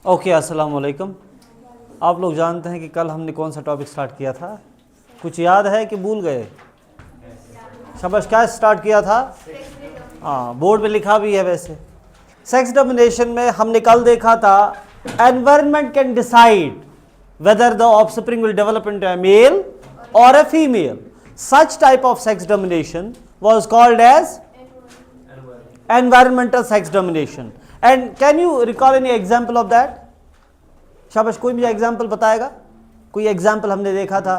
Okay, अस्सलाम वालेकुम। आप लोग जानते हैं कि कल हमने कौन सा टॉपिक स्टार्ट किया था? कुछ याद है कि भूल गए? शाबाश, क्या स्टार्ट किया था? हाँ, बोर्ड पे लिखा भी है वैसे। सेक्स डोमिनेशन में हमने कल देखा था environment can decide whether the offspring will develop into a male or a female. Such type of sex domination was called as environmental sex domination. And can you recall any example of that? शाबाश, कोई मुझे example बताएगा? कोई example हमने देखा था?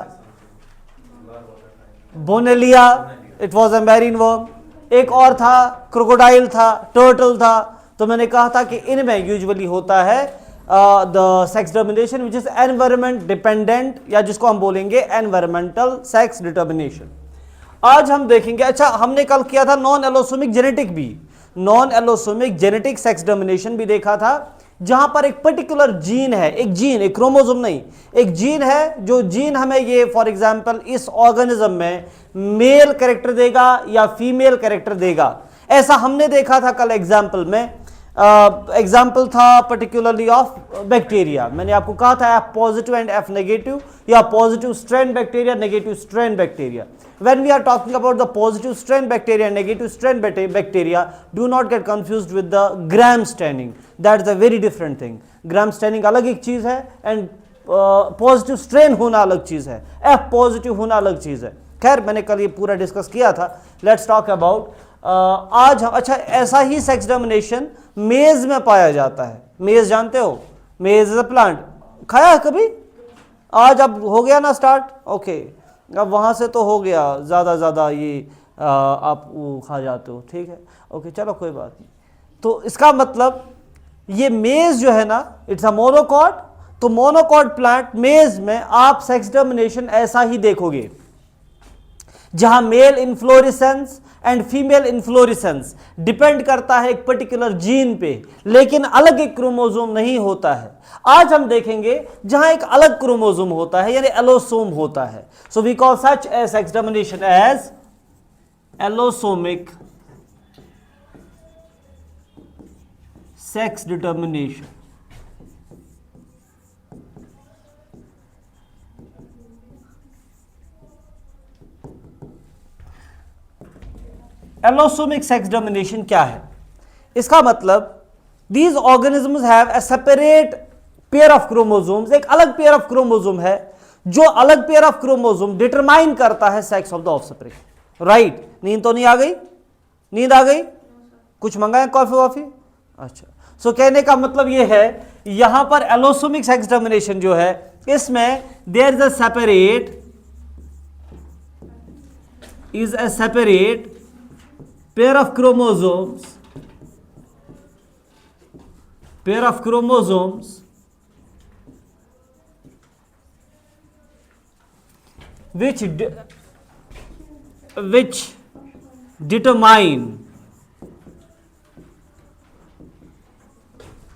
Bonellia, it was a marine worm. एक और था, क्रोकोडाइल था, टर्टल था। तो मैंने कहा था कि इनमें यूजुअली होता है the sex domination which is environment dependent, या जिसको हम बोलेंगे एनवायरमेंटल सेक्स डिटर्मिनेशन। आज हम देखेंगे, अच्छा हमने कल किया था नॉन एलोसोमिक जेनेटिक भी, non allosomic genetic sex domination भी देखा था, जहां पर एक पर्टिकुलर जीन है, एक जीन, एक क्रोमोसोम नहीं, एक जीन है, जो जीन हमें ये फॉर एग्जांपल इस ऑर्गेनिज्म में मेल कैरेक्टर देगा या फीमेल कैरेक्टर देगा। ऐसा हमने देखा था कल एग्जाम्पल में। एग्जाम्पल था पर्टिकुलरली ऑफ बैक्टीरिया। मैंने आपको कहा था F positive and F negative, या positive strain bacteria, negative strain bacteria. When we are talking about the positive strain bacteria and negative strain bacteria, do not get confused with the gram staining. That's a very different thing. gram staining अलग एक चीज़ है and positive strain होना अलग चीज़ है, F positive होना अलग चीज़ है। खैर, मैंने कल ये पूरा डिस्कस किया था। लेट्स टॉक अबाउट आज हम, अच्छा ऐसा ही सेक्स डोमिनेशन मेज में पाया जाता है। मेज जानते हो? मेज इज अ प्लांट, खाया है कभी? आज अब हो गया ना स्टार्ट? ओके, अब वहाँ से तो हो गया, ज़्यादा ये आप वो खा जाते हो, ठीक है, ओके, चलो कोई बात नहीं। तो इसका मतलब ये मेज जो है ना, इट्स अ मोनोकॉट। तो मोनोकॉट प्लांट मेज में आप सेक्स डोमिनेशन ऐसा ही देखोगे, जहां male inflorescence and female inflorescence depend करता है एक पर्टिकुलर जीन पे, लेकिन अलग एक क्रोमोसोम नहीं होता है। आज हम देखेंगे जहां एक अलग क्रोमोसोम होता है, यानी एलोसोम होता है। So we call such a sex domination as allosomic sex determination. Allosomic sex domination क्या है? इसका मतलब these organisms have a separate pair of chromosomes, एक अलग पेयर ऑफ क्रोमोसोम है, जो अलग पेयर ऑफ क्रोमोसोम डिटरमाइन करता है sex of the offspring. Right? नींद तो नहीं आ गई? नींद आ गई? कुछ मंगाए कॉफी वॉफी? अच्छा, सो कहने का मतलब ये है, यहां पर एलोसोमिक सेक्स डोमिनेशन जो है, इसमें there is a separate pair of chromosomes which determine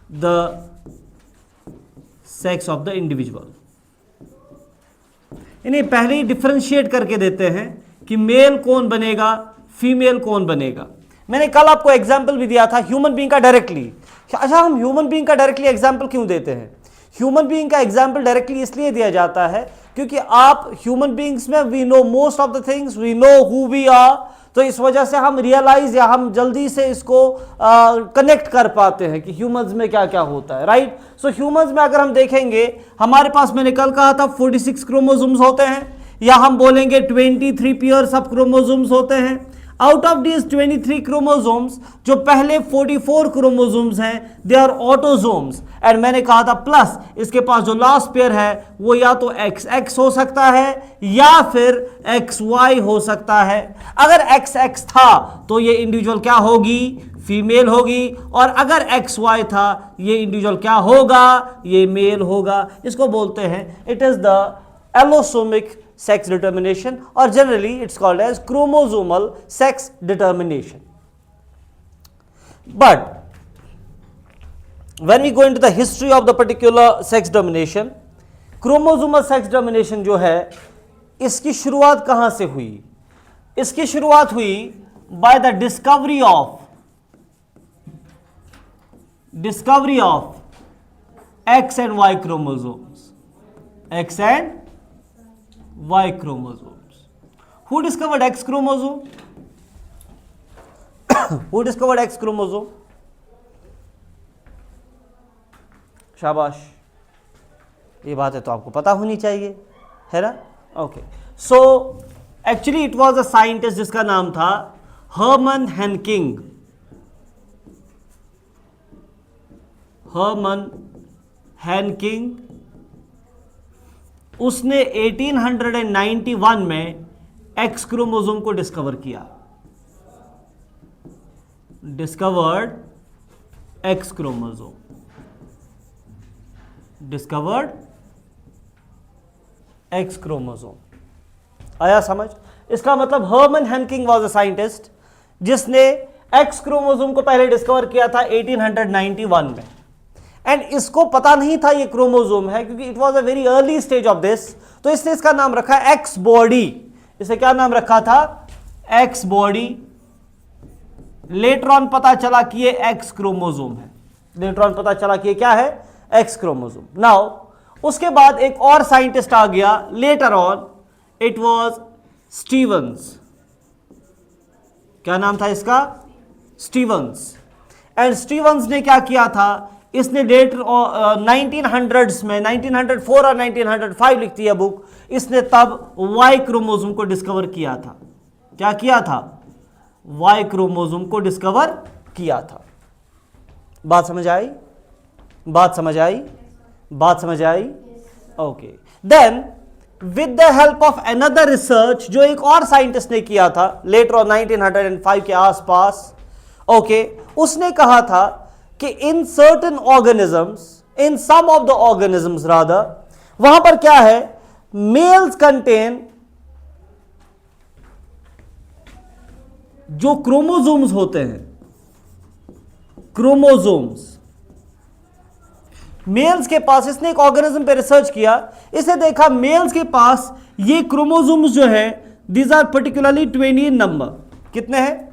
the sex of the individual। इन्हें पहले ही डिफरेंशिएट करके देते हैं कि मेल कौन बनेगा, फीमेल कौन बनेगा। मैंने कल आपको एग्जाम्पल भी दिया था ह्यूमन बीइंग का डायरेक्टली। अच्छा, हम ह्यूमन बीइंग का डायरेक्टली एग्जाम्पल क्यों देते हैं? ह्यूमन बीइंग का एग्जाम्पल डायरेक्टली इसलिए दिया जाता है क्योंकि आप ह्यूमन बीइंग्स में we know most of the things, we know who we are. तो इस वजह से हम रियलाइज या हम जल्दी से इसको कनेक्ट कर पाते हैं कि ह्यूमंस में क्या क्या होता है। राइट? सो ह्यूमंस में अगर हम देखेंगे, हमारे पास मैंने कल कहा था 46 क्रोमोसोम्स होते हैं, या हम बोलेंगे 23 पेयर्स ऑफ क्रोमोसोम्स होते हैं। आउट ऑफ दिस 23 क्रोमोसोम्स, जो पहले 44 क्रोमोसोम्स हैं, दे आर ऑटोसोम्स। एंड मैंने कहा था प्लस इसके पास जो लास्ट पेयर है वो या तो XX हो सकता है या फिर XY हो सकता है। अगर XX था तो ये इंडिविजुअल क्या होगी? फीमेल होगी। और अगर XY था, ये इंडिविजुअल क्या होगा? ये मेल होगा। इसको बोलते हैं, it is the allosomic sex determination, or generally it's called as chromosomal sex determination. But when we go into the history of the particular sex domination, chromosomal sex domination जो है, इसकी शुरुआत कहां से हुई? इसकी शुरुआत हुई by the discovery of X and Y chromosomes. X and Y chromosomes. Who discovered X chromosome? Who discovered X chromosome? शाबाश, ये बात है तो आपको पता होनी चाहिए, है ना? Okay, so actually it was a scientist जिसका नाम था हर्मन हेनकिंग. हर्मन हेनकिंग, उसने 1891 में एक्स क्रोमोसोम को डिस्कवर किया. Discovered x chromosome. Discovered x chromosome. आया समझ? इसका मतलब हर्मन हेनकिंग वाज अ साइंटिस्ट जिसने एक्स क्रोमोसोम को पहले डिस्कवर किया था 1891 में. एंड इसको पता नहीं था ये क्रोमोसोम है, क्योंकि it was a very early stage of this. तो इसने इसका नाम रखा एक्स बॉडी. इसे क्या नाम रखा था? X body. लेटर ऑन पता चला कि ये एक्स क्रोमोसोम है. लेटर ऑन पता चला कि ये क्या है? X chromosome. नाउ उसके बाद एक और साइंटिस्ट आ गया later on. It was Stevens. क्या नाम था इसका? स्टीवंस. एंड स्टीवंस ने क्या किया था? इसने लेटर 1900s में 1904 और 1905 लिखती है बुक. इसने तब वाई क्रोमोसोम को डिस्कवर किया था. क्या किया था? वाई क्रोमोसोम को डिस्कवर किया था. बात समझ आई? बात समझ आई? बात समझ आई? Okay. Then with the help of another research जो एक और साइंटिस्ट ने किया था लेटर ऑन 1905 के आसपास, ओके, उसने कहा था कि in certain organisms, in some of the organisms rather, वहां पर क्या है? मेल्स कंटेन जो क्रोमोसोम्स होते हैं, क्रोमोसोम्स, मेल्स के पास. इसने एक ऑर्गेनिज्म पे रिसर्च किया. इसे देखा मेल्स के पास ये क्रोमोसोम्स जो है these are particularly 20 in number. कितने हैं?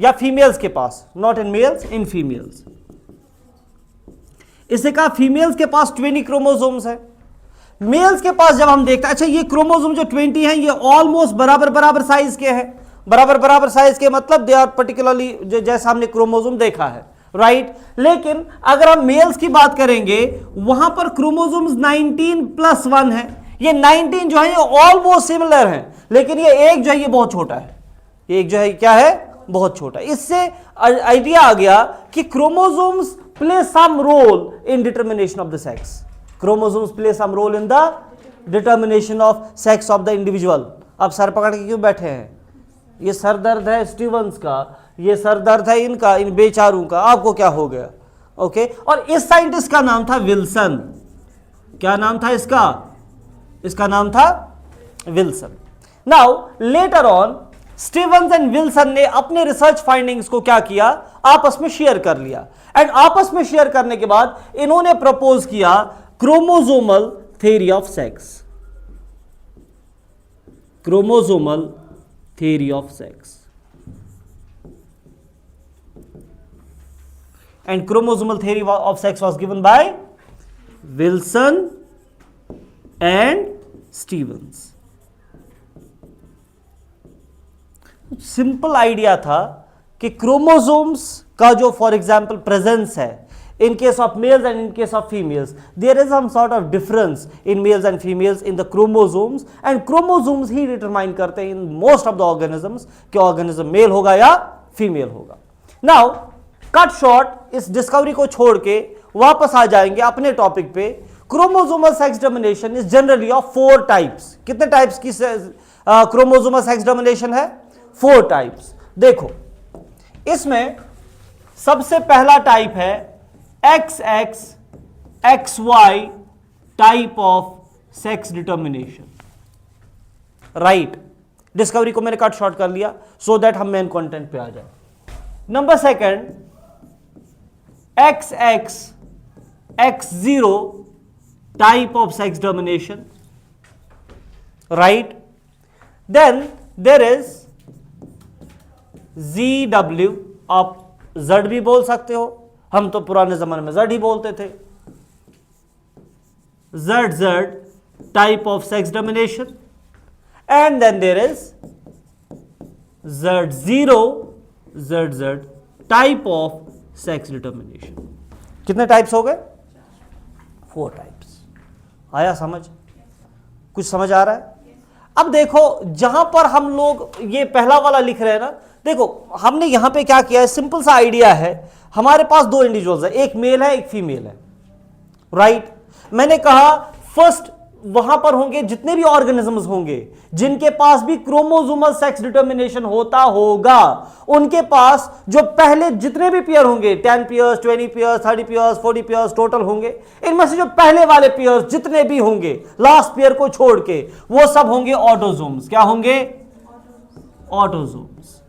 या फीमेल्स के पास, not in males, in females. इसे कहा फीमेल्स के पास 20 क्रोमोसोम्स है. मेल्स के पास जब हम देखते हैं, अच्छा ये क्रोमोसोम जो 20 हैं ये ऑलमोस्ट बराबर बराबर साइज के हैं. बराबर बराबर साइज के मतलब दे आर पर्टिकुलरली जैसा हमने क्रोमोसोम देखा है, राइट. लेकिन अगर हम मेल्स की बात करेंगे वहां पर क्रोमोसोम्स 19+1 है. ये 19 जो है ये ऑलमोस्ट सिमिलर है, लेकिन ये एक जो है ये बहुत छोटा है. एक जो है क्या है? बहुत छोटा. इससे आइडिया आ गया कि chromosomes play some role in determination of the sex. Chromosomes play some role in the determination of sex of the individual. अब सर पकड़ के क्यों बैठे हैं? ये सर दर्द है स्टीवंस का, ये सर दर्द है इनका, इन बेचारों का. आपको क्या हो गया? ओके. और इस साइंटिस्ट का नाम था विल्सन. क्या नाम था इसका? इसका नाम था Wilson. Now later on Stevens and Wilson ने अपने रिसर्च फाइंडिंग्स को क्या किया? आपस में शेयर कर लिया. एंड आपस में शेयर करने के बाद इन्होंने प्रपोज किया chromosomal theory of sex. Chromosomal theory of sex. And chromosomal theory of sex was given by Wilson and Stevens. Simple idea था कि क्रोमोसोम्स का जो फॉर एग्जाम्पल प्रेजेंस है in case of males and in case of females, there is some sort of difference in males and females in the chromosomes, and chromosomes he determine करते हैं in most of the organisms कि organism male होगा या female होगा. Now cut short, इस discovery को छोड़ के वापस आ जाएंगे अपने टॉपिक पे. Chromosomal sex domination is generally of 4 types. कितने टाइप्स की क्रोमोसोमल सेक्स डोमिनेशन है? 4 टाइप्स. देखो इसमें सबसे पहला टाइप है XX XY type of sex determination, right. Discovery को मैंने कट शॉर्ट कर लिया सो दैट हम मेन कंटेंट पे आ जाए. Number second XX X0 type of sex domination, right. Then there is ZW, आप Z भी बोल सकते हो, हम तो पुराने जमाने में Z ही बोलते थे. ZZ type of sex domination, and then there is Z0 ZZ type of sex determination. कितने टाइप्स हो गए? 4 टाइप्स. आया समझ? कुछ समझ आ रहा है? अब देखो जहां पर हम लोग ये पहला वाला लिख रहे हैं ना, देखो हमने यहां पे क्या किया है, सिंपल सा आइडिया है. हमारे पास 2 इंडिविजुअल्स है, एक मेल है एक फीमेल है, राइट. मैंने कहा फर्स्ट वहां पर होंगे जितने भी ऑर्गेनिजम्स होंगे जिनके पास भी क्रोमोसोमल सेक्स डिटर्मिनेशन होता होगा, उनके पास जो पहले जितने भी पेयर होंगे, 10 pairs, 20 pairs, 30 pairs, 40 pairs total होंगे, इनमें से जो पहले वाले पेयर्स जितने भी होंगे लास्ट पेयर को छोड़ के, वो सब होंगे ऑटोसोम्स. क्या होंगे? ऑटोसोम्स,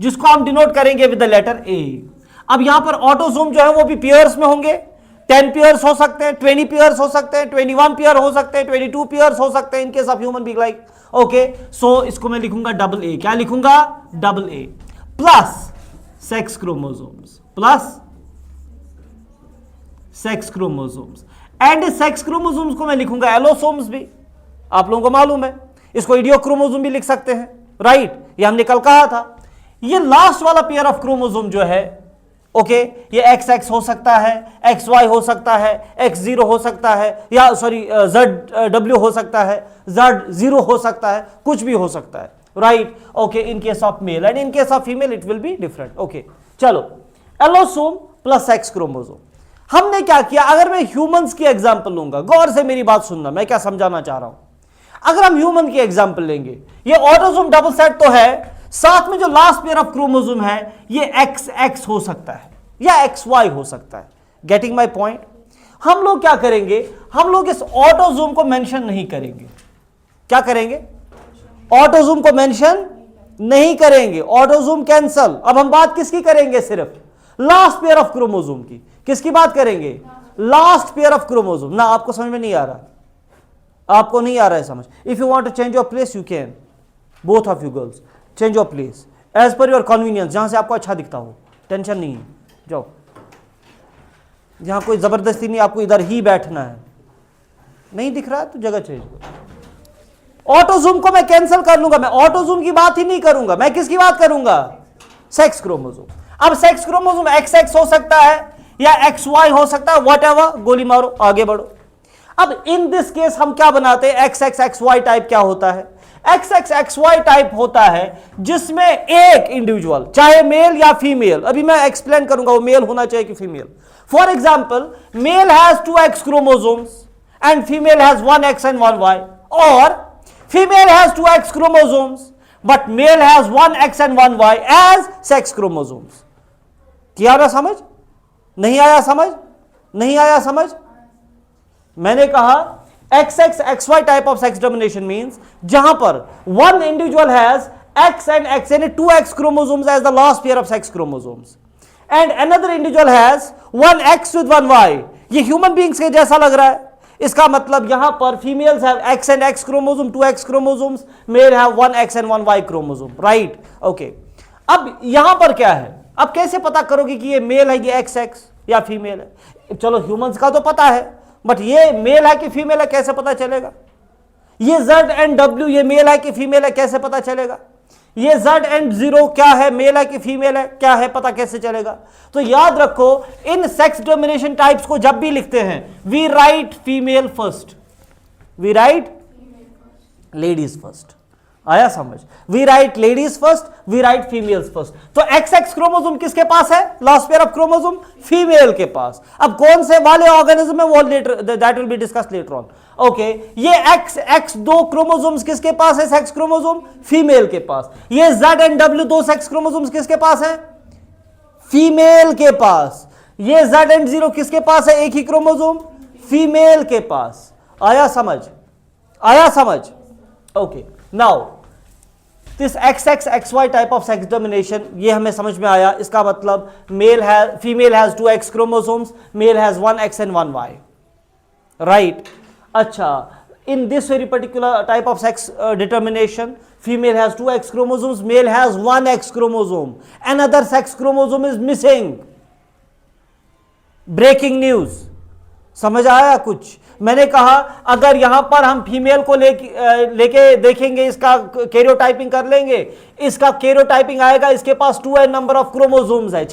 जिसको हम डिनोट करेंगे विद द लेटर ए. अब यहां पर ऑटोसोम जो है वो भी पेयर्स में होंगे. 10 पेयर्स हो सकते हैं, 20 पेयर्स हो सकते हैं, 21 पेयर हो सकते हैं, 22 पेयर्स हो सकते हैं in case of human being like. Okay, so इसको मैं लिखूंगा डबल ए. क्या लिखूंगा? Double A plus sex chromosomes, plus sex chromosomes. And sex chromosomes को मैं लिखूंगा एलोसोम्स भी. आप लोगों को मालूम है इसको इडियोक्रोमोसोम भी लिख सकते हैं, राइट. ये हमने कल कहा था. ये लास्ट वाला पेयर ऑफ क्रोमोसोम जो है, ओके, ये XX हो सकता है, XY हो सकता है, X0 हो सकता है, या सॉरी ZW हो सकता है, Z0 हो सकता है, कुछ भी हो सकता है, right. Okay, in case of male and in case of female it will be different. Okay, चलो, एलोसोम प्लस सेक्स क्रोमोसोम. हमने क्या किया, अगर मैं ह्यूमंस की एग्जांपल लूंगा, गौर से मेरी बात सुनना, मैं क्या समझाना चाह रहा हूं. अगर हम ह्यूमन की एग्जांपल लेंगे, ये ऑटोसोम डबल सेट तो है, साथ में जो लास्ट पेयर ऑफ क्रोमोसोम है ये XX हो सकता है या XY हो सकता है. Getting my point? हम लोग क्या करेंगे, हम लोग इस ऑटोसोम को मेंशन नहीं करेंगे. क्या करेंगे? ऑटोसोम को मेंशन नहीं करेंगे. Autosome cancel. अब हम बात किसकी करेंगे? सिर्फ लास्ट पेयर ऑफ क्रोमोसोम की. किसकी बात करेंगे? Last pair of chromosome. ना आपको समझ में नहीं आ रहा, आपको नहीं आ रहा है समझ. If you want to change your place you can, both of you girls change your place as per your convenience, जहां से आपको अच्छा दिखता हो. टेंशन नहीं है, जाओ. यहां कोई जबरदस्ती नहीं, आपको इधर ही बैठना है. नहीं दिख रहा है तो जगह चेंज करो. ऑटोसोम को मैं कैंसिल कर लूंगा, मैं ऑटोसोम की बात ही नहीं करूंगा. मैं किसकी बात करूंगा? Sex chromosome. अब सेक्स क्रोमोसोम XX हो सकता है या XY हो सकता है, व्हाटएवर, गोली मारो, आगे बढ़ो. अब इन दिस केस हम क्या बनाते हैं? XXXY टाइप क्या होता है? XXXY टाइप होता है जिसमें एक इंडिविजुअल, चाहे मेल या फीमेल, अभी मैं एक्सप्लेन करूंगा वो मेल होना चाहिए कि female. For example, male has 2X chromosomes and female has 1X and 1Y, और female has 2X chromosomes but male has 1X and 1Y as sex chromosomes. किया ना समझ? नहीं आया समझ? नहीं आया समझ? मैंने कहा XXXY type of sex domination means जहां पर one individual has X and X यानी 2X chromosomes as the last pair of sex chromosomes and another individual has 1X with 1Y. ये human beings के जैसा लग रहा है. इसका मतलब यहां पर females have X and X chromosome, 2X chromosomes, male have 1X and 1Y chromosome, right? Okay. अब यहां पर क्या है? अब कैसे पता करोगे कि ये मेल है, ये XX या फीमेल है? चलो ह्यूमंस का तो पता है, बट ये मेल है कि फीमेल है कैसे पता चलेगा? ये Z and W ये मेल है कि फीमेल है कैसे पता चलेगा? ये Z and 0 क्या है, मेल है कि फीमेल है क्या है, पता कैसे चलेगा? तो याद रखो, इन सेक्स डोमिनेशन टाइप्स को जब भी लिखते हैं, we write female first, we write ladies first. आया समझ? We write ladies first, we write females first. तो XX क्रोमोसोम किसके पास है? Last pair of chromosome female के पास. अब कौन से वाले ऑर्गेनिज्म है वो later, that will be discussed later on. Okay, ये X2 क्रोमोसोम्स किसके पास है? सेक्स क्रोमोसोम फीमेल के पास. ये Z and W 2 sex chromosomes किसके पास है? फीमेल के पास. ये Z and 0 किसके पास है? एक ही क्रोमोसोम, फीमेल के पास. आया समझ? आया समझ? Okay, now this XXXY type of sex domination, ये हमें समझ में आया. इसका मतलब male has, female has 2X chromosomes, male has 1X and 1Y, right. अच्छा, in this very particular type of sex determination, female has 2X chromosomes, male has 1X chromosome, another sex chromosome is missing. Breaking news, समझ आया कुछ? मैंने कहा अगर यहां पर हम फीमेल को लेके देखेंगे, इसका कैरियोटाइपिंग कर लेंगे, इसका कैरियोटाइपिंग आएगा, इसके पास 2n नंबर ऑफ क्रोमोसोम्स है।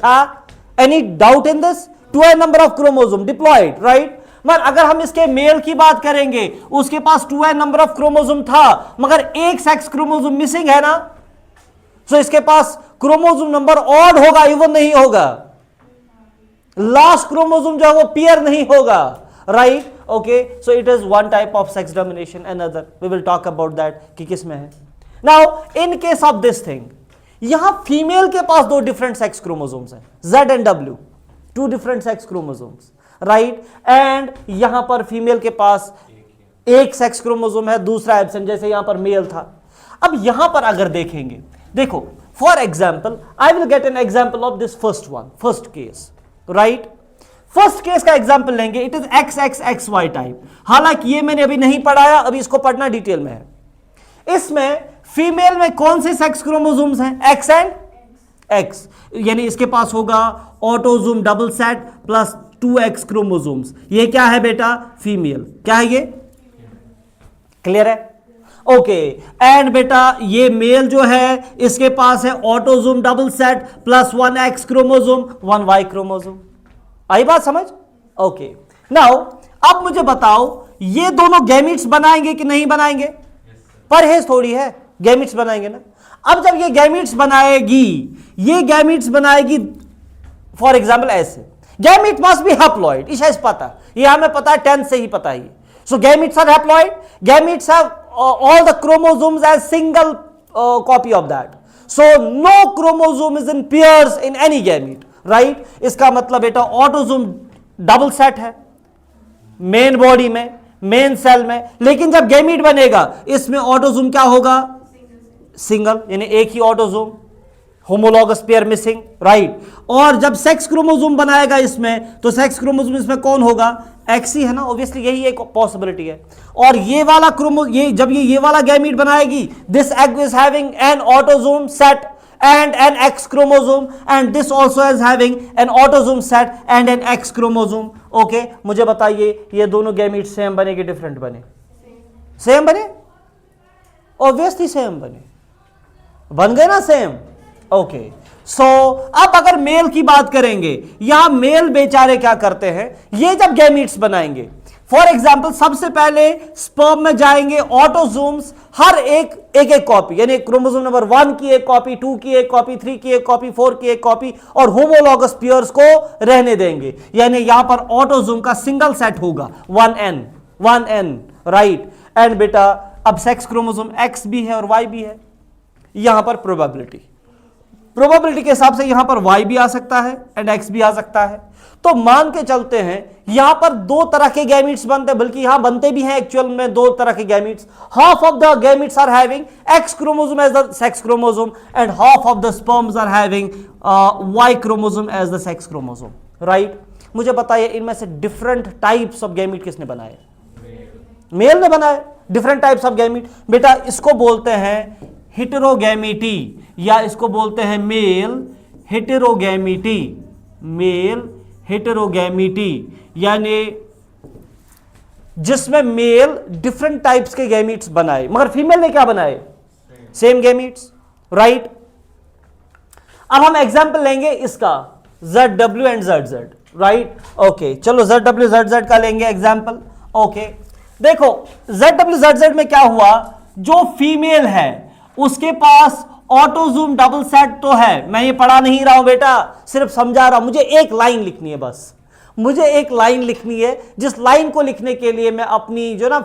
Any doubt in this? 2n number of chromosome diploid, right. मगर अगर हम इसके मेल की बात करेंगे, उसके पास 2n नंबर ऑफ क्रोमोसोम था, मगर एक सेक्स क्रोमोसोम मिसिंग है ना, सो इसके पास क्रोमोसोम नंबर ऑड होगा, इवन नहीं होगा। लास्ट क्रोमोसोम जो है वो पेयर नहीं होगा, right. Okay, so it is one type of sex domination, another we will talk about that कि किस में है। Now in case of this thing, यहां फीमेल के पास दो डिफरेंट सेक्स क्रोमोसोम्स हैं, Z and W, two different sex chromosomes, right. And यहां पर फीमेल के पास एक सेक्स क्रोमोसोम है, दूसरा एब्सेंट, जैसे यहां पर मेल था। अब यहां पर अगर देखेंगे, देखो for example I will get an example of this first one, first case, right. First case का एग्जाम्पल लेंगे, इट इज XXXY टाइप। हालांकि ये मैंने अभी नहीं पढ़ाया, अभी इसको पढ़ना डिटेल में है। इसमें फीमेल में कौन से सेक्स क्रोमोसोम्स हैं? X एंड X, यानी इसके पास होगा autosome double set plus 2X chromosomes. ये क्या है बेटा? फीमेल। क्या है ये? क्लियर है? ओके। एंड बेटा ये मेल जो है, इसके पास है autosome double set plus 1X chromosome, 1Y chromosome. आई बात समझ? ओके। नाउ अब मुझे बताओ, ये दोनों गैमीट्स बनाएंगे कि नहीं बनाएंगे? परहेज थोड़ी है, गैमीट्स बनाएंगे ना। अब जब ये गैमीट्स बनाएगी, ये गैमीट्स बनाएगी फॉर एग्जाम्पल ऐसे, गैमीट मस्ट बी हैप्लॉइड, इसे पता, ये हमें पता है, 10th से ही पता है। So gametes are haploid, gametes have all the chromosomes as single copy of that, so no chromosome is in pairs in any gamete, right। इसका मतलब बेटा ऑटोजोम डबल सेट है मेन बॉडी में, मेन सेल में, लेकिन जब gamete बनेगा इसमें ऑटोजोम क्या होगा? सिंगल, यानी एक ही autosome, homologous pair missing, right. और जब सेक्स क्रोमोसोम बनाएगा इसमें, तो सेक्स क्रोमोसोम इसमें कौन होगा? X ही है ना, ऑब्वियसली यही एक पॉसिबिलिटी है। और ये वाला जब ये वाला गैमीट बनाएगी, this egg is having an autosome set and an X chromosome, and this also is having an autosome set and an X chromosome. Okay, मुझे बताइए ये दोनों गैमीट सेम बने कि डिफरेंट बने? सेम बने, ऑब्वियसली सेम बने, बन गए ना सेम। ओके, सो अब अगर मेल की बात करेंगे, यहां मेल बेचारे क्या करते हैं, ये जब गैमीट्स बनाएंगे, फॉर एग्जाम्पल सबसे पहले स्पर्म में जाएंगे ऑटोजोम्स, हर एक कॉपी, यानी क्रोमोसोम नंबर 1 की एक कॉपी, 2 की एक कॉपी, 3 की एक कॉपी, 4 की एक कॉपी, और होमोलॉगस पेयर्स को रहने देंगे, यानी यहां पर ऑटोजोम का सिंगल सेट होगा 1n, राइट। एंड बेटा अब सेक्स क्रोमोसोम X भी है और Y भी है, यहां पर प्रोबेबिलिटी के हिसाब से यहां पर Y भी आ सकता है एंड X भी आ सकता है। तो मान के चलते हैं यहां पर दो तरह के गैमीट्स बनते हैं, बल्कि यहां बनते भी हैं एक्चुअल में दो तरह के gametes. Half of the gametes are having X chromosome as the sex chromosome and half of the sperms are having Y chromosome as the sex chromosome, right. मुझे बताइए इनमें से डिफरेंट टाइप्स ऑफ गैमीट किसने बनाए? Mail ने बनाए different types of gamete. बेटा इसको बोलते हैं हेटेरोगैमिटी, या इसको बोलते हैं मेल हेटेरोगैमिटी, यानी जिसमें मेल डिफरेंट टाइप्स के गैमीट्स बनाए, मगर फीमेल ने क्या बनाए? Same gametes, right. अब हम एग्जांपल लेंगे इसका ZW and ZZ, right. Okay, चलो ZW ZZ का लेंगे एग्जांपल। ओके, देखो ZW ZZ में क्या हुआ, जो फीमेल है उसके पास ऑटोजोम डबल सेट तो है, मैं ये पढ़ा नहीं रहा हूं बेटा, सिर्फ समझा रहा हूं। मुझे एक लाइन लिखनी है, बस मुझे एक लाइन लिखनी है, जिस लाइन को लिखने के लिए मैं अपनी जो ना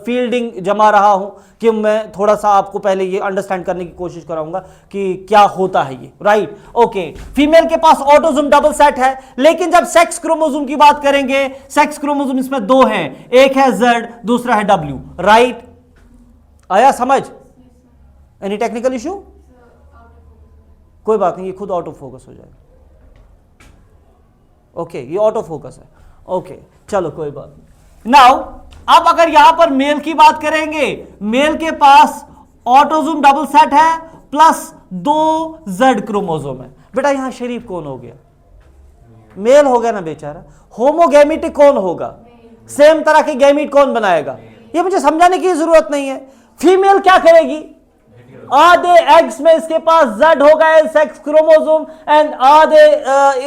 फील्डिंग जमा रहा हूं, कि मैं थोड़ा सा आपको पहले ये अंडरस्टैंड करने की कोशिश कराऊंगा कि क्या होता है ये, राइट। ओके, फीमेल के पास ऑटोजोम डबल सेट है, लेकिन जब सेक्स क्रोमोसोम की बात करेंगे, सेक्स क्रोमोसोम इसमें दो हैं, एक है Z, दूसरा है W, राइट। आया समझ? Any technical issue? कोई बात नहीं, ये खुद ऑटो फोकस हो जाएगा। ओके, ये ऑटो फोकस है। ओके, चलो कोई बात नहीं। नाउ अब अगर यहां पर मेल की बात करेंगे, मेल के पास ऑटोजोम डबल सेट है प्लस 2 Z क्रोमोसोम है। बेटा यहां शरीफ कौन हो गया? मेल हो गया ना बेचारा। होमोगैमेटिक कौन होगा? सेम तरह के गैमीट कौन बनाएगा? ये मुझे समझाने की जरूरत नहीं है। फीमेल क्या करेगी? आधे एग्स में इसके पास Z होगा एज सेक्स क्रोमोसोम एंड आधे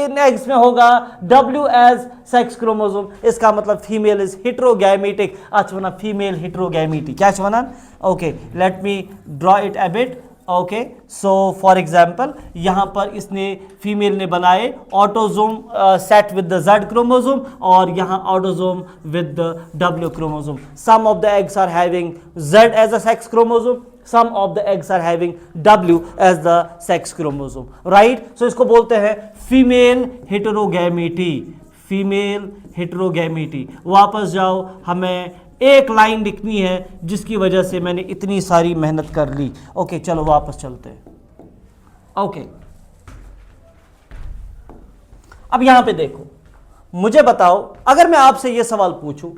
इन एग्स में होगा W एज सेक्स क्रोमोसोम। इसका मतलब फीमेल इज हेटेरोगैमेटिक। अच्छा फीमेल हेटेरोगैमेटी क्या चवनान? Okay, let me draw it a bit. Okay, so for example यहां पर इसने फीमेल ने बनाए autosome set with the Z chromosome और यहां autosome with the W chromosome. Some of the eggs are having Z as a sex chromosome, some of the eggs are having W as the sex chromosome, right? So इसको बोलते हैं female heterogamety, female heterogamety। वापस जाओ, हमें एक line लिखनी है जिसकी वजह से मैंने इतनी सारी मेहनत कर ली। ओके, चलो वापस चलते हैं। ओके, अब यहां पे देखो, मुझे बताओ अगर मैं आपसे यह सवाल पूछूं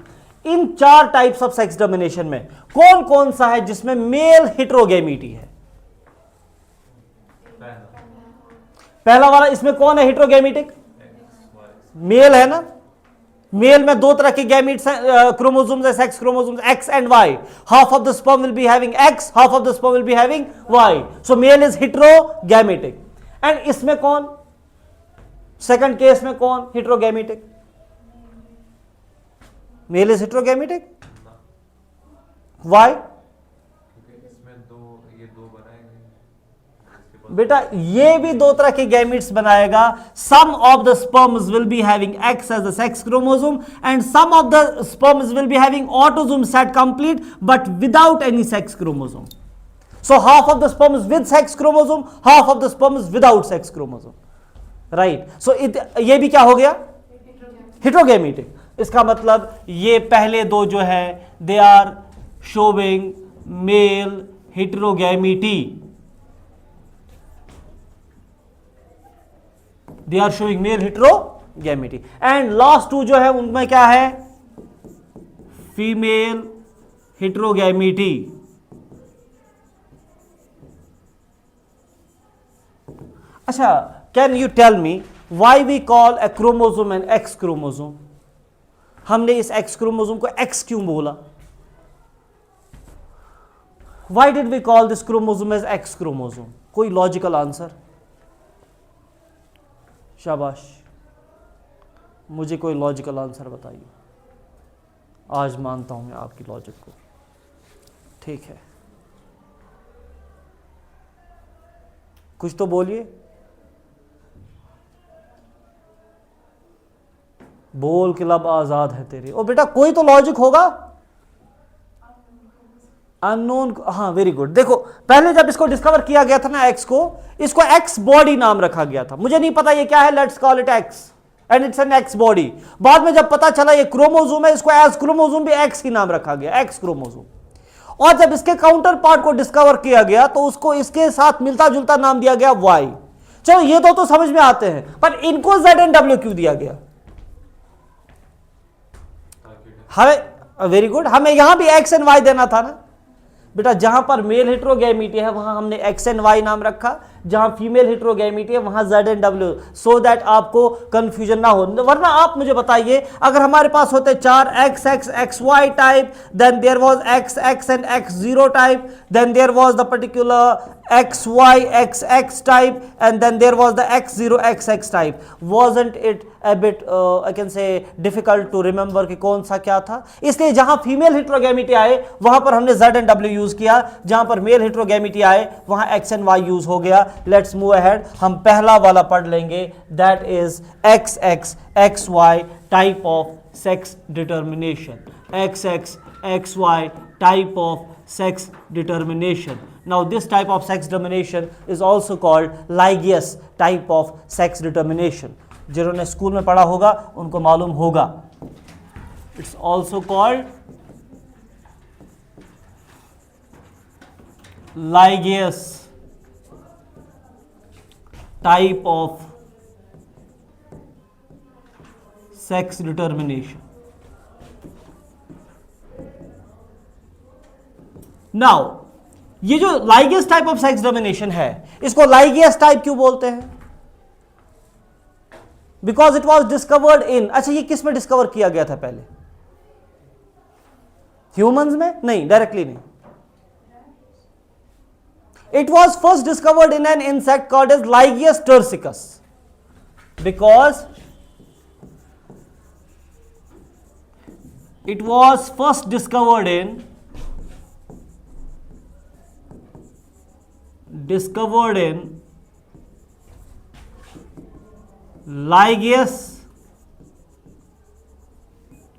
इन 4 टाइप्स ऑफ सेक्स डोमिनेशन में कौन कौन सा है जिसमें मेल हेटेरोगैमेटी है? पहला वाला, इसमें कौन है हेटेरोगैमेटिक? मेल है ना। मेल में 2 तरह के गैमीट्स हैं, क्रोमोसोम्स है, sex chromosomes X and Y। Half of the sperm will be having X, half of the sperm will be having Y। So male is heterogametic. And इसमें कौन, second case में कौन heterogametic? Male is heterogametic. Why? बेटा ये भी 2 तरह के gametes बनाएगा। Some of the sperms will be having X as the sex chromosome and some of the sperms will be having autosome set complete but without any sex chromosome. So half of the sperms with sex chromosome, half of the sperms without sex chromosome, right? So ये भी क्या हो गया? Heterogametic. इसका मतलब ये पहले 2 जो है they are showing male heterogamety, they are showing male heterogamety. And last 2 जो है उनमें क्या है? Female heterogamety. अच्छा, can you tell me why we call a chromosome an X chromosome? हमने इस एक्स क्रोमोसोम को एक्स क्यों बोला? Why did we call this chromosome as X chromosome? कोई लॉजिकल आंसर? शाबाश, मुझे कोई लॉजिकल आंसर बताइए। आज मानता हूं मैं आपकी लॉजिक को, ठीक है, कुछ तो बोलिए। बोल के लब आजाद है तेरे। ओ बेटा कोई तो लॉजिक होगा। अननोन, हाँ वेरी गुड। देखो पहले जब इसको डिस्कवर किया गया था ना एक्स को, इसको एक्स बॉडी नाम रखा गया था। मुझे नहीं पता ये क्या है, let's call it x and it's an x body. बाद में जब पता चला ये क्रोमोसोम है, इसको एज क्रोमोसोम भी एक्स ही नाम रखा गया, एक्स क्रोमोसोम। और जब इसके काउंटर पार्ट को डिस्कवर किया गया तो उसको इसके साथ मिलता जुलता नाम दिया गया वाई। चलो ये तो समझ में आते हैं, पर इनको जेड एंड डब्ल्यू क्यों दिया गया? हमें, वेरी गुड, हमें यहां भी एक्स एंड वाई देना था ना बेटा। जहां पर मेल हेटेरोगैमेटी है वहां हमने एक्स एंड वाई नाम रखा, जहां फीमेल हेटेरोगैमेटी है वहां Z and W, so that आपको कंफ्यूजन ना हो। वरना आप मुझे बताइए, अगर हमारे पास होते 4 X X X Y type, then there was X X and X zero type, then there was the particular XY XX type, and then there was the X0 XX type. Wasn't it a bit I can say difficult to remember कि कौन सा क्या था? इसलिए जहां female heterogamety आए वहां पर हमने Z एंड W यूज किया, जहां पर मेल हेटेरोगैमेटी आए वहां X एंड Y यूज हो गया। लेट्स मूव अहेड, हम पहला वाला पढ़ लेंगे, that is XX XY type of sex determination. XX XY type of sex determination. Now this type of sex determination is also called Lygeus type of sex determination. जिन्होंने school में पढ़ा होगा उनको मालूम होगा। It's also called Lygeus type of sex determination. Now ये जो ligase type of sex domination है, इसको लाइगेस टाइप क्यों बोलते हैं? Because it was discovered in, अच्छा ये किस में डिस्कवर किया गया था पहले? ह्यूमंस में नहीं, डायरेक्टली नहीं. It was first discovered in an insect called as Lygius tursicus, because it was first discovered in Lygius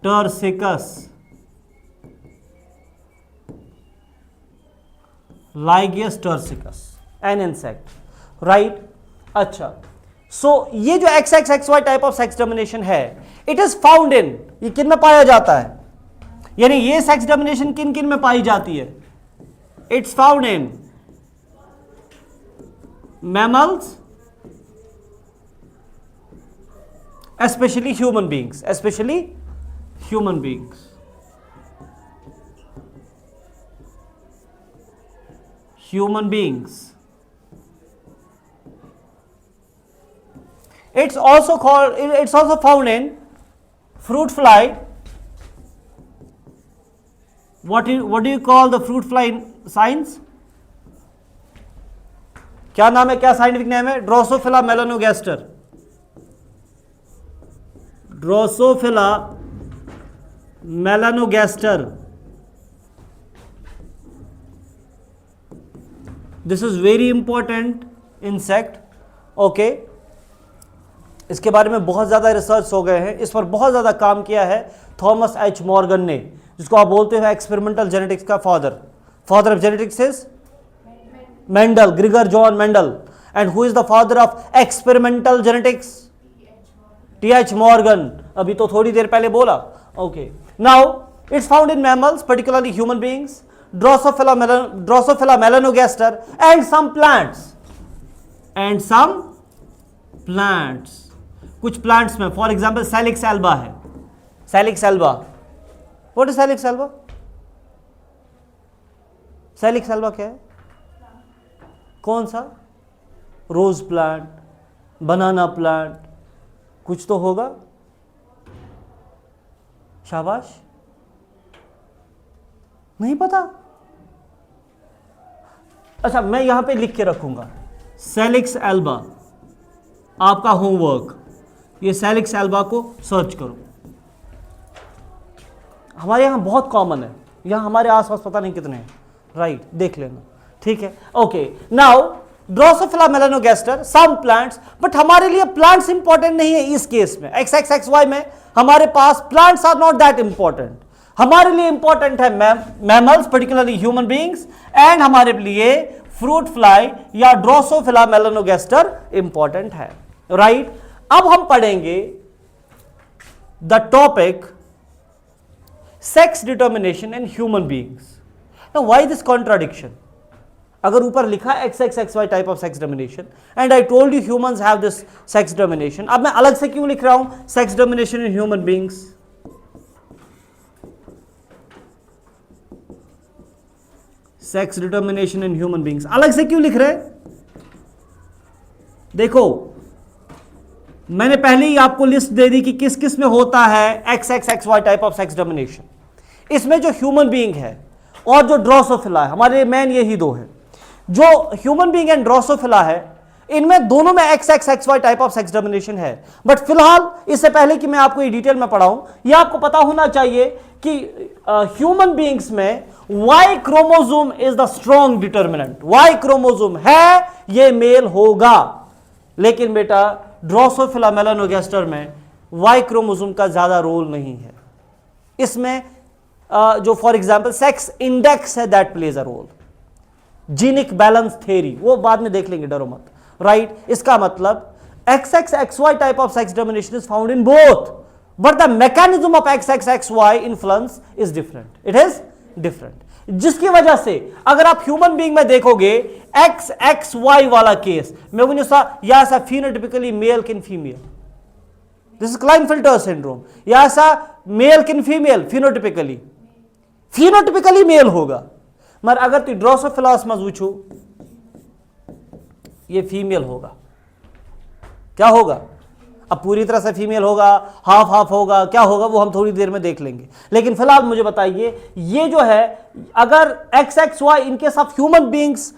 tursicus. Lygius tursicus, an insect, right? अच्छा, so ये जो XXXY type of sex domination है, it is found in, ये किन में पाया जाता है, यानी ये सेक्स डोमिनेशन किन किन में पाई जाती है? It's found in mammals, especially human beings, human beings. It's also found in fruit fly. What do you call the fruit fly in science? क्या नाम है, क्या साइंटिफिक नेम है? Drosophila melanogaster. Drosophila melanogaster. This is very important insect. Okay, इसके बारे में बहुत ज़्यादा रिसर्च हो गए हैं, इस पर बहुत ज़्यादा काम किया है थॉमस एच मॉर्गन ने, जिसको आप बोलते हैं एक्सपेरिमेंटल जेनेटिक्स का father of genetics is Mendel, Gregor John Mendel. And who is the father of experimental genetics? T H. Morgan. अभी तो थोड़ी देर पहले बोला. Okay, now it's found in mammals, particularly human beings, Drosophila melanogaster, and some plants. कुछ plants में, for example Salix alba है. Salix alba, what is Salix alba? Salix alba क्या है? कौन सा? रोज प्लांट, बनाना प्लांट, कुछ तो होगा. शाबाश, नहीं पता? अच्छा, मैं यहां पे लिख के रखूंगा सैलिक्स एल्बा. आपका होमवर्क, ये सैलिक्स एल्बा को सर्च करो. हमारे यहां बहुत कॉमन है, यहां हमारे आसपास पता नहीं कितने हैं. राइट, देख लेना. ठीक है. Okay, now Drosophila melanogaster, some plants. But हमारे लिए प्लांट्स इंपॉर्टेंट नहीं है इस केस में. XXXY में हमारे पास plants are not that important. हमारे लिए इंपॉर्टेंट है mammals, particularly human beings, and हमारे लिए फ्रूट फ्लाई या ड्रोसोफिला मेलानोगैस्टर इंपॉर्टेंट है. राइट, अब हम पढ़ेंगे the topic sex determination in human beings. Now why this contradiction? अगर ऊपर लिखा है XXXY type of sex domination and I told you humans have this sex domination, अब मैं अलग से क्यों लिख रहा हूं sex domination in human beings? Sex determination in human beings अलग से क्यों लिख रहे? देखो, मैंने पहले ही आपको लिस्ट दे दी कि किस किस में होता है XXXY type of sex domination. इसमें जो ह्यूमन बीइंग है और जो ड्रोसोफिला है, हमारे मेन यही दो है. जो ह्यूमन बीइंग एंड ड्रोसोफिला है, इनमें दोनों में XXXY type of sex domination है. बट फिलहाल, इससे पहले कि मैं आपको ये डिटेल में पढ़ाऊं, ये आपको पता होना चाहिए कि ह्यूमन बीइंग्स में Y chromosome is the strong determinant. Y chromosome है, ये मेल होगा. लेकिन बेटा ड्रोसोफिला मेलानोगैस्टर में Y क्रोमोसोम का ज्यादा रोल नहीं है. इसमें जो फॉर एग्जांपल सेक्स इंडेक्स है, that plays a role. Genic balance theory, वो बाद में देख लेंगे, डरो मत. राइट, इसका मतलब XXXY type of sex domination is found in both, but the mechanism of XXXY influence is different. It is different, जिसकी वजह से अगर आप ह्यूमन बीइंग में देखोगे XXY वाला केस में वो या ऐसा फिनोटाइपिकली मेल किन फीमेल, दिस इज क्लाइनफिल्टर सिंड्रोम, या ऐसा मेल किन फीमेल फिनोटाइपिकली मेल होगा. मगर अगर तू ड्रोसोफिलास में वुचो, ये फीमेल होगा. क्या होगा? अब पूरी तरह से फीमेल होगा, हाफ हाफ होगा, क्या होगा वो हम थोड़ी देर में देख लेंगे। लेकिन फिलहाल मुझे बताइए, ये जो है अगर XXY in case of human beings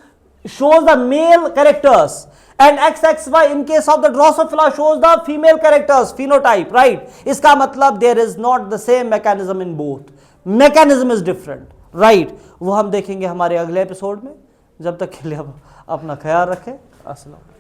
shows the male characters and XXY in case of the Drosophila shows the female characters, phenotype, right? इसका मतलब there is not the same mechanism in both, mechanism is different, right? वो हम देखेंगे हमारे अगले episode में। जब तक के लिए अपना ख्याल रखें। अस्सलाम।